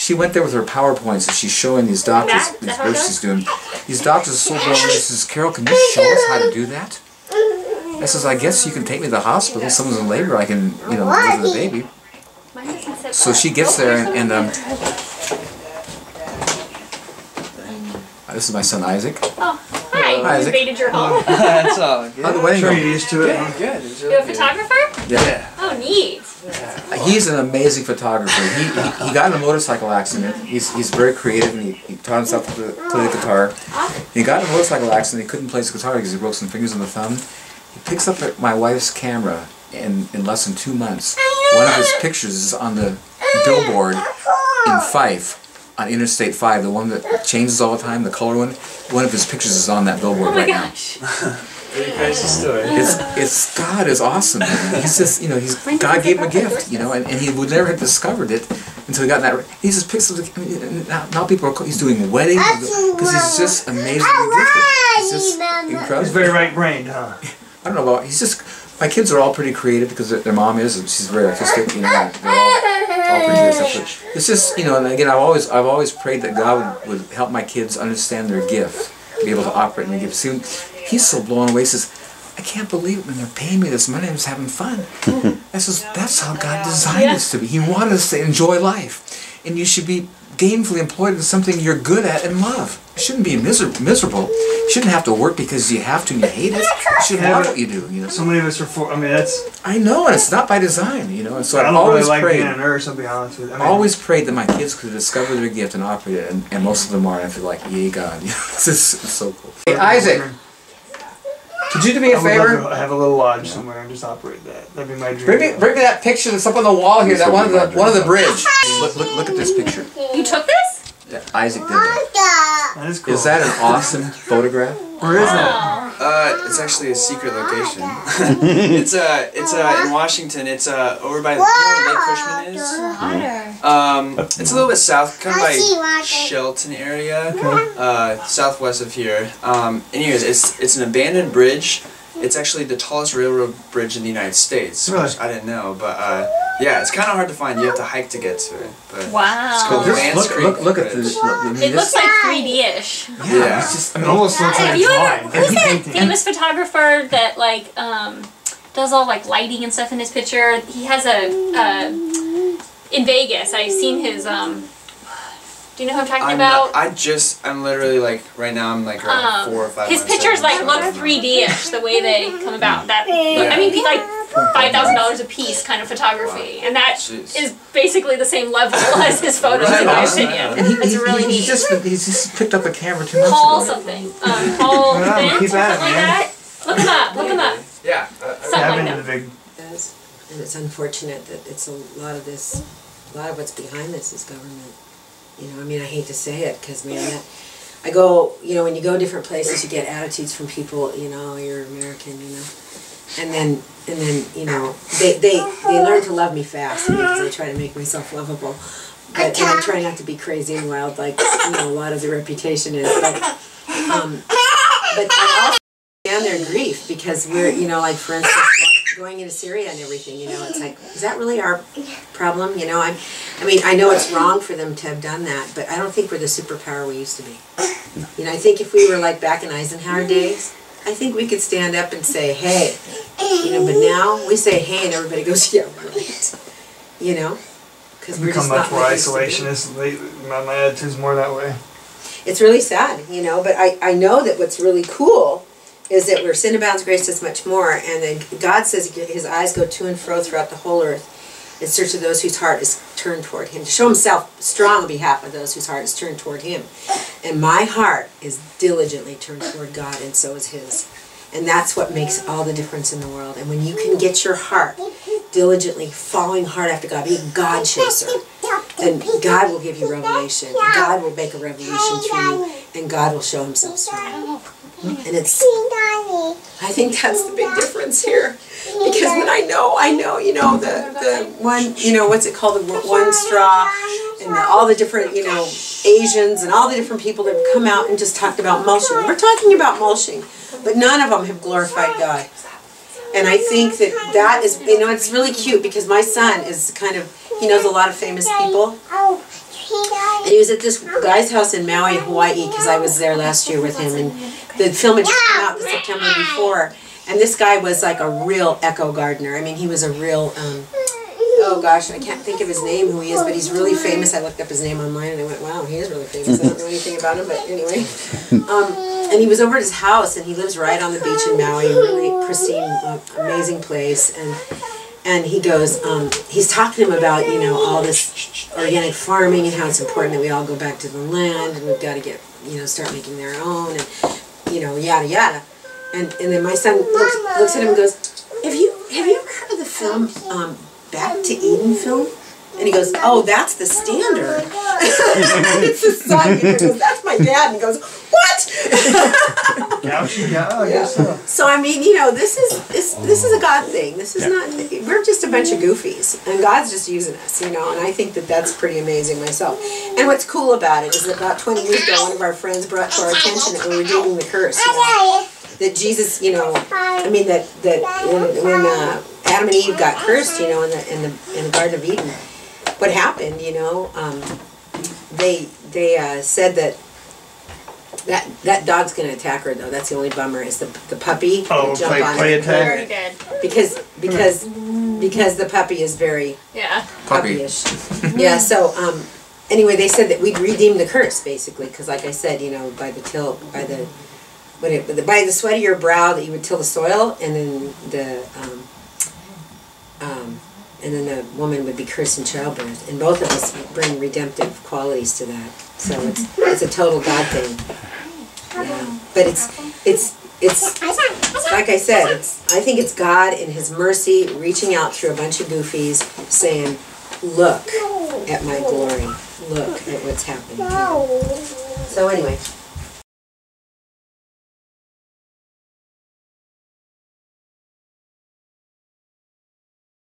she went there with her PowerPoints and she's showing these doctors these births she's doing. These doctors are so blown away. She says, Carol, can you show us how to do that? I says, I guess you can take me to the hospital. If someone's in labor, I can, you know, visit the baby. So she gets there and this is my son Isaac. Oh, hi. Hi, You invaded your home. That's all good. How'd the wedding go? Sure, you're used to it. Good. You're a photographer? Yeah. Oh, neat. He's an amazing photographer. He got in a motorcycle accident. He's very creative and he taught himself to play the guitar. He got in a motorcycle accident. He couldn't play his guitar because he broke some fingers on the thumb. He picks up my wife's camera in less than 2 months. One of his pictures is on the billboard in Fife. On Interstate 5, the one that changes all the time, the color one. One of his pictures is on that billboard right now. Pretty crazy story. It's God is awesome. Man. He's just, you know, God gave him a gift, you know, and he would never have discovered it until he got that. He just picks up. Now people are. He's doing weddings because he's just amazingly gifted. He's just incredible. He's very right-brained, huh? I don't know about. He's just. My kids are all pretty creative because their mom is, and she's very artistic, you know. They're all pretty good stuff. But it's just, you know, and again, I've always prayed that God would help my kids understand their gift, be able to operate in their gift. See, he's so blown away. He says, I can't believe it when they're paying me this money. I'm just having fun. I says, that's how God designed us to be. He wanted us to enjoy life, and you should be gainfully employed in something you're good at and love. You shouldn't be miserable. You shouldn't have to work because you have to and you hate it. You should love what you do. You know. So many of us are I mean, that's. I know, and it's not by design. You know, and so I I've don't always really like prayed. being a nurse. I'll be honest with you. I mean, Always prayed that my kids could discover their gift and operate it, and most of them are. And I feel like, yay, God, you know, this is so cool. Hey, Isaac, could you do me a favor? I have a little lodge somewhere and just operate that. That'd be my dream. Bring me that picture that's up on the wall here. That one of the bridge. Look at this picture. You took this? Yeah, Isaac did that. That is cool. Is that an awesome photograph? Where is it? It's actually a secret location. it's in Washington. It's over by, you know where Lake Cushman is? It's a little bit south, kind of by Shelton area, southwest of here. Anyways, it's an abandoned bridge. It's actually the tallest railroad bridge in the United States, Really? which I didn't know, but yeah, it's kind of hard to find. You have to hike to get to it. But Wow. it's called Vance Creek Look at Bridge. this. I mean, It looks like 3D-ish. Yeah. It's just, I It mean, almost looks like Have a you ever, drawing. who's that famous photographer that like does all like lighting and stuff in his picture? He has a in Vegas. I've seen his do you know who I'm talking about? I'm literally like, right now I'm like around 4 or 5 His months pictures in, like so look I don't know. 3D-ish the way they come about. That Yeah. I mean, like $5,000 a piece kind of photography, and that is basically the same level as his photos, in my opinion. and It's really neat. he's just picked up a camera 2 months Paul ago. something, Paul Bent, keep something at it, like man. that. Look him up. Look him up. Yeah. Something like Having that. the big. And it's unfortunate that it's a lot of what's behind this is government. You know, I mean, I hate to say it because, man, I go, you know, when you go different places, you get attitudes from people, you know, you're American, you know, and then, you know, they learn to love me fast because I try to make myself lovable, and I try not to be crazy and wild like, you know, a lot of the reputation is, but I also understand their grief because we're, you know, like for instance, going into Syria and everything, you know, it's like, is that really our problem? You know, I mean, I know it's wrong for them to have done that, but I don't think we're the superpower we used to be. You know, I think if we were like back in Eisenhower days, I think we could stand up and say, hey, you know, but now we say, hey, and everybody goes, yeah, right. You know, because we're just Become not much more like we used to be. isolationist. My attitude's more that way. It's really sad, you know, but I know that what's really cool is that where sin abounds, grace does much more, and then God says his eyes go to and fro throughout the whole earth in search of those whose heart is turned toward him, to show himself strong on behalf of those whose heart is turned toward him. And my heart is diligently turned toward God, and so is his. And that's what makes all the difference in the world. And when you can get your heart diligently following hard after God, be a God chaser, then God will give you revelation. God will make a revelation through you, and God will show himself strong. And it's, I think that's the big difference here. Because when I know, you know, the one, you know, what's it called, the one straw, and all the different, you know, Asians and all the different people that have come out and just talked about mulching. We're talking about mulching, but none of them have glorified God. And I think that is, you know, it's really cute because my son is kind of, he knows a lot of famous people. And he was at this guy's house in Maui, Hawaii, because I was there last year with him. And the film had just come out the September before. And this guy was like a real eco gardener. I mean, he was a real, oh gosh, I can't think of his name, who he is, but he's really famous. I looked up his name online and I went, wow, he is really famous. I don't know anything about him, but anyway. And he was over at his house, and he lives right on the beach in Maui, really pristine, amazing place. And he goes, he's talking to him about, you know, all this organic farming and how it's important that we all go back to the land, and we've got to get, you know, start making their own, and, you know, yada yada. And then my son looks at him and goes, have you ever heard of the film Back to Eden film? And he goes, oh, that's the standard. It's his son. And he goes, that's my dad. And he goes, what? Gautschi, yeah, I guess so. So I mean, you know, this is a God thing. This is not. We're just a bunch of goofies, and God's just using us, you know. And I think that that's pretty amazing myself. And what's cool about it is that about 20 years ago, one of our friends brought to our attention that we were redeeming the curse. You know? That Jesus, you know, I mean that when Adam and Eve got cursed, you know, in the Garden of Eden, what happened, you know, they said that dog's going to attack her, though. That's the only bummer, is the puppy. Oh, play attack. Very good. Because the puppy is very puppyish. Puppy. Yeah. So anyway, they said that we'd redeem the curse, basically, because like I said, you know, by the sweat of your brow that you would till the soil, and then the woman would be cursed in childbirth, and both of us bring redemptive qualities to that. So it's a total God thing. Yeah. But it's like I said, I think it's God in His mercy reaching out through a bunch of goofies, saying, "Look at my glory. Look at what's happening." So anyway.